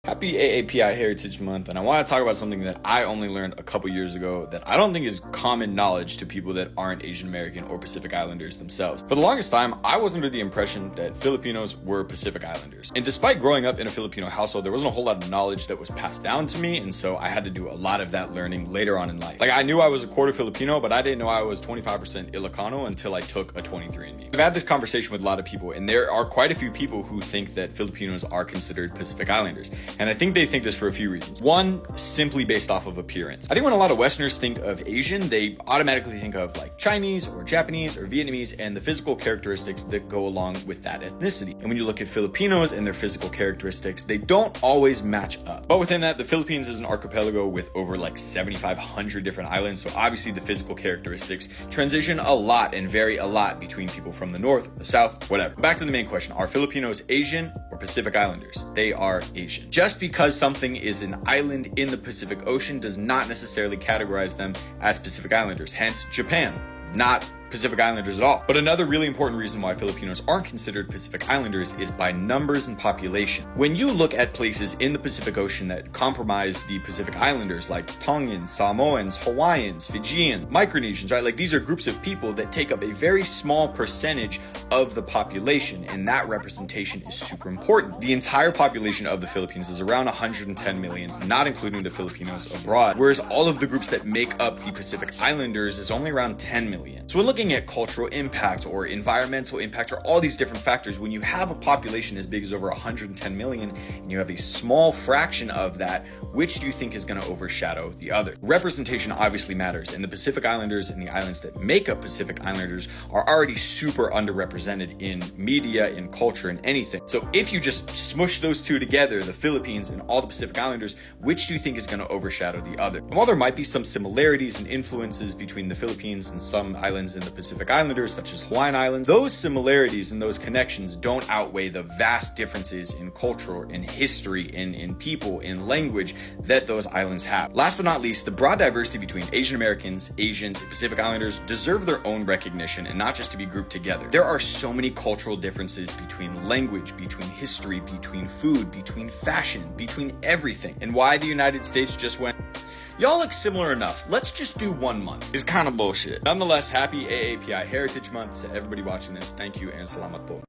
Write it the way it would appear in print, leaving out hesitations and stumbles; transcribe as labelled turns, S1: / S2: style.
S1: Happy AAPI Heritage Month, and I want to talk about something that I only learned a couple years ago that I don't think is common knowledge to people that aren't Asian American or Pacific Islanders themselves. For the longest time, I was under the impression that Filipinos were Pacific Islanders. And despite growing up in a Filipino household, there wasn't a whole lot of knowledge that was passed down to me, and so I had to do a lot of that learning later on in life. Like, I knew I was a quarter Filipino, but I didn't know I was 25% Ilocano until I took a 23andMe. I've had this conversation with a lot of people, and there are quite a few people who think that Filipinos are considered Pacific Islanders. And I think they think this for a few reasons. One, simply based off of appearance. I think when a lot of Westerners think of Asian, they automatically think of like Chinese or Japanese or Vietnamese and the physical characteristics that go along with that ethnicity. And when you look at Filipinos and their physical characteristics, they don't always match up. But within that, the Philippines is an archipelago with over like 7,500 different islands. So obviously the physical characteristics transition a lot and vary a lot between people from the north, the south, whatever. Back to the main question. Are Filipinos Asian or Pacific Islanders? They are Asian. Just because something is an island in the Pacific Ocean does not necessarily categorize them as Pacific Islanders. Hence, Japan, not Pacific Islanders at all. But another really important reason why Filipinos aren't considered Pacific Islanders is by numbers and population. When you look at places in the Pacific Ocean that comprise the Pacific Islanders, like Tongans, Samoans, Hawaiians, Fijians, Micronesians, right? Like, these are groups of people that take up a very small percentage of the population, and that representation is super important. The entire population of the Philippines is around 110 million, not including the Filipinos abroad, whereas all of the groups that make up the Pacific Islanders is only around 10 million. So we're looking at cultural impact or environmental impact or all these different factors. When you have a population as big as over 110 million and you have a small fraction of that, which do you think is going to overshadow the other? Representation obviously matters, and the Pacific Islanders and the islands that make up Pacific Islanders are already super underrepresented in media, in culture, in anything. So if you just smush those two together, the Philippines and all the Pacific Islanders, which do you think is going to overshadow the other? And while there might be some similarities and influences between the Philippines and some islands in the Pacific Islanders, such as Hawaiian Islands, those similarities and those connections don't outweigh the vast differences in culture, in history, in people, in language that those islands have. Last but not least, the broad diversity between Asian Americans, Asians, and Pacific Islanders deserve their own recognition and not just to be grouped together. There are so many cultural differences between language, between history, between food, between fashion, between everything. And why the United States just went, y'all look similar enough, let's just do 1 month, is kind of bullshit. Nonetheless, happy AAPI Heritage Month to everybody watching this. Thank you and salamat po.